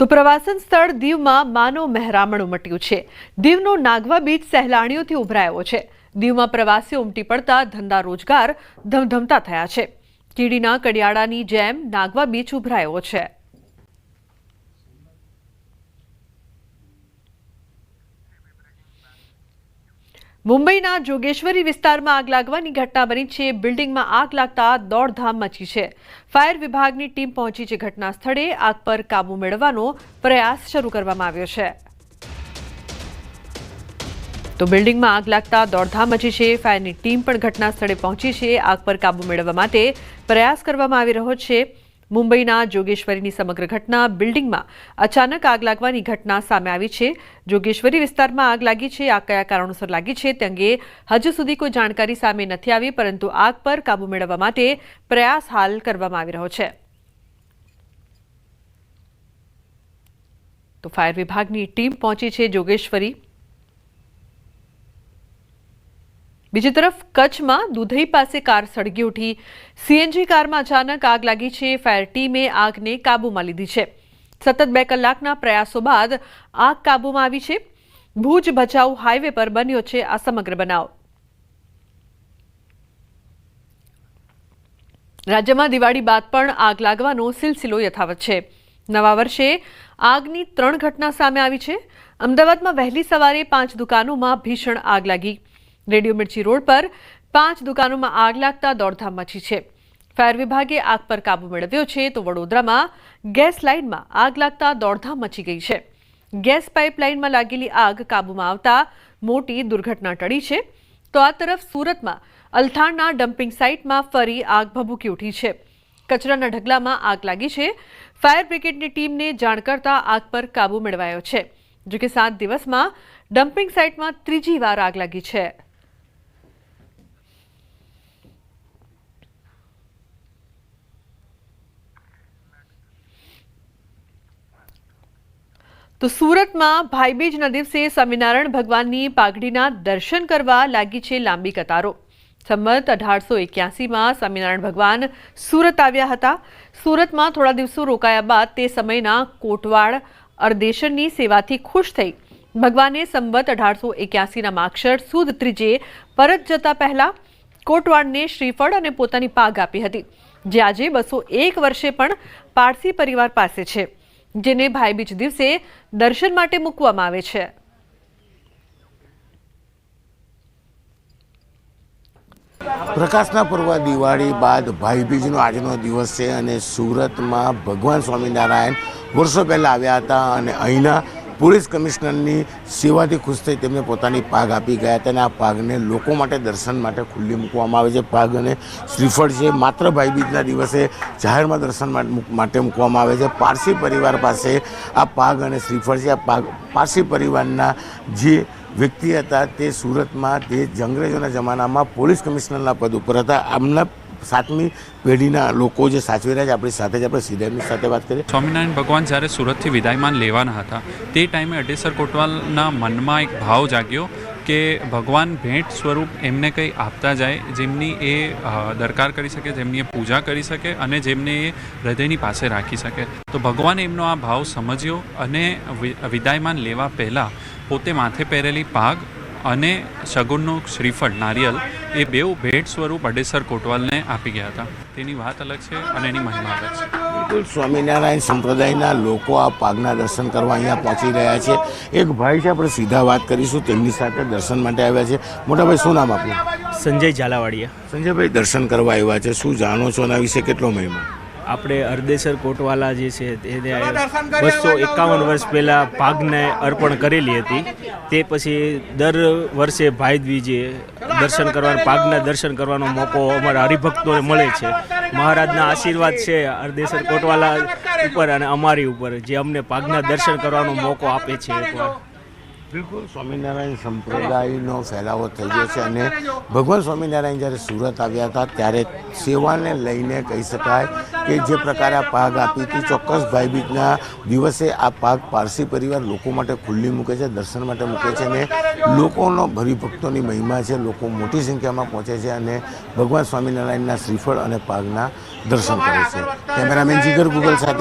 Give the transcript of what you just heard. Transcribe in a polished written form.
તો પ્રવાસન સ્થળ દીવમાં માનવ મહેરામણ ઉમટ્યું છે। દીવનો નાગવા બીચ સહેલાણીઓથી ઉભરાયો છે। દીવમાં પ્રવાસીઓ ઉમટી પડતા ધંધા રોજગાર ધમધમતા થયા છે। કીડીના કડિયાળાની જેમ નાગવા બીચ ઉભરાયો છે। મુંબઈના જોગેશ્વરી વિસ્તારમાં આગ લાગવાની ઘટના બની છે। બિલ્ડિંગમાં આગ લાગતા દોડધામ મચી છે। ફાયર વિભાગની ટીમ પહોંચી છે। ઘટના સ્થળે આગ પર કાબુ મેળવવાનો પ્રયાસ શરૂ કરવામાં આવ્યો છે। તો બિલ્ડિંગમાં આગ લાગતા દોડધામ મચી છે। ફાયરની ટીમ પણ ઘટના સ્થળે પહોંચી છે। આગ પર કાબુ મેળવવા માટે પ્રયાસ કરવામાં આવી રહ્યો છે। મુંબઈના જોગેશ્વરીની સમગ્ર ઘટના બિલ્ડિંગમાં અચાનક આગ લાગવાની ઘટના સામે આવી છે। જોગેશ્વરી વિસ્તારમાં આગ લાગી છે। આગ કયા કારણોસર લાગી છે તે અંગે હજુ સુધી કોઈ જાણકારી સામે નથી આવી, પરંતુ આગ પર કાબુ મેળવવા માટે પ્રયાસ હાલ કરવામાં આવી રહ્યો છે। તો ફાયર વિભાગની ટીમ પહોંચી છે જોગેશ્વરી। બીજી તરફ કચ્છમાં દુધઈ પાસે કાર સળગી ઉઠી। સીએનજી કારમાં અચાનક આગ લાગી છે। ફાયર ટીમે આગને કાબૂમાં લીધી છે। સતત 2 કલાકના પ્રયાસો બાદ આગ કાબૂમાં આવી છે। ભુજ ભચાઉ હાઈવે પર બન્યો છે આ સમગ્ર બનાવ। રાજ્યમાં દિવાળી બાદ પણ આગ લાગવાનો સિલસિલો યથાવત છે। નવા વર્ષે આગની 3 ઘટના સામે આવી છે। અમદાવાદમાં વહેલી સવારે 5 દુકાનોમાં ભીષણ આગ લાગી। રેડિયો મિર્ચી રોડ પર 5 દુકાનોમાં આગ લાગતા દોડધામ મચી છે। ફાયર વિભાગે આગ પર કાબુ મેળવ્યો છે। તો વડોદરામાં ગેસ લાઇનમાં આગ લાગતા દોડધામ મચી ગઈ છે। ગેસ પાઇપલાઇનમાં લાગેલી આગ કાબુમાં આવતા મોટી દુર્ઘટના ટળી છે। તો આ તરફ સુરતમાં અલથાણના ડમ્પિંગ સાઇટમાં ફરી આગ ભભૂકી ઉઠી છે। કચરાના ઢગલામાં આગ લાગી છે। ફાયર બ્રિગેડની ટીમને જાણ કરતા આગ પર કાબુ મેળવાયો છે। જો કે 7 દિવસમાં ડમ્પિંગ સાઇટમાં ત્રીજી વાર આગ લાગી છે। તો સુરતમાં ભાઈબીજના દિવસે સ્વામિનારાયણ ભગવાનની પાઘડીના દર્શન કરવા લાગી છે લાંબી કતારો। સંમત 1881માં સ્વામિનારાયણ ભગવાન સુરત આવ્યા હતા। સુરતમાં થોડા દિવસો રોકાયા બાદ તે સમયના કોટવાડ અરદેશરની સેવાથી ખુશ થઈ ભગવાને સંવત 1881ના માગશર સુદ ત્રીજે પરત જતા પહેલા કોટવાડને શ્રીફળ અને પોતાની પાઘ આપી હતી, જે આજે 201 વર્ષે પણ પારસી પરિવાર પાસે છે, જેને ભાઈબીજ દિવસે દર્શન માટે મૂકવામાં આવે છે। પ્રકાશના પર્વ દિવાળી બાદ ભાઈબીજનો આજનો દિવસ છે અને સુરતમાં ભગવાન સ્વામિનારાયણ વર્ષો પહેલાં આવ્યા હતા અને અહીંના પોલીસ કમિશનરની સેવાથી ખુશ થઈ તેમને પોતાની પાઘ આપી ગયા હતા અને આ પાઘને લોકો માટે દર્શન માટે ખુલ્લી મૂકવામાં આવે છે। પાઘ અને શ્રીફળ છે માત્ર ભાઈબીજના દિવસે જાહેરમાં દર્શન માટે મૂકવામાં આવે છે। પારસી પરિવાર પાસે આ પાઘ અને શ્રીફળ છે। આ પારસી પરિવારના જે વ્યક્તિ હતા તે સુરતમાં તે અંગ્રેજોના જમાનામાં પોલીસ કમિશનરના પદ ઉપર હતા। આમના 7મી પેઢીના લોકો જે સાચવી રહ્યા છે આપણી સાથે જ આપણે સીધા એમની સાથે વાત કરીએ। સ્વામિનારાયણ ભગવાન જ્યારે સુરતથી વિદાયમાન લેવાના હતા તે ટાઈમે અઢેસર કોટવાલના મનમાં એક ભાવ જાગ્યો કે ભગવાન ભેટ સ્વરૂપ એમને કંઈ આપતા જાય, જેમની એ દરકાર કરી શકે, જેમની એ પૂજા કરી શકે અને જેમને એ હૃદયની પાસે રાખી શકે। તો ભગવાને એમનો આ ભાવ સમજ્યો અને વિદાયમાન લેવા પહેલાં પોતે માથે પહેરેલી પાઘ અને શગુનનું શ્રીફળ નારિયેલ એ બેઉ ભેટ સ્વરૂપ અઢેસર કોટવાલને આપી ગયા હતા। તેની વાત અલગ છે અને એની મહિમા અલગ છે। બિલકુલ સ્વામિનારાયણ સંપ્રદાયના લોકો આ પાઘના દર્શન કરવા અહીંયા પહોંચી રહ્યા છે। એક ભાઈ છે, આપણે સીધા વાત કરીશું, તેમની સાથે દર્શન માટે આવ્યા છે। મોટાભાઈ, શું નામ આપનું? સંજય ઝાલાવાડિયા। સંજયભાઈ, દર્શન કરવા આવ્યા છે, શું જાણો છો એના વિશે, કેટલો મહિમા? આપણે અરદેસર કોટવાલા જે છે તેને 251 વર્ષ પહેલાં પાઘને અર્પણ કરેલી હતી। તે પછી દર વર્ષે ભાઈ બીજે દર્શન કરવાનો, પાઘના દર્શન કરવાનો મોકો અમારા હરિભક્તોને મળે છે। મહારાજના આશીર્વાદ છે અરદેસર કોટવાલા ઉપર અને અમારી ઉપર, જે અમને પાઘના દર્શન કરવાનો મોકો આપે છે એકવાર। બિલકુલ સ્વામિનારાયણ સંપ્રદાયનો ફેલાવો થઈ ગયો છે અને ભગવાન સ્વામિનારાયણ જ્યારે સુરત આવ્યા હતા ત્યારે સેવાને લઈને કહી શકાય કે જે પ્રકારે આ પાઘ આપી હતી, ચોક્કસ ભાઈબીજના દિવસે આ પાઘ પારસી પરિવાર લોકો માટે ખુલ્લી મૂકે છે, દર્શન માટે મૂકે છે અને લોકોનો હરિભક્તોની મહિમા છે। લોકો મોટી સંખ્યામાં પહોંચે છે અને ભગવાન સ્વામિનારાયણના શ્રીફળ અને પાઘના દર્શન કરે છે। કેમેરામેન જીગર ગુગલ સાથે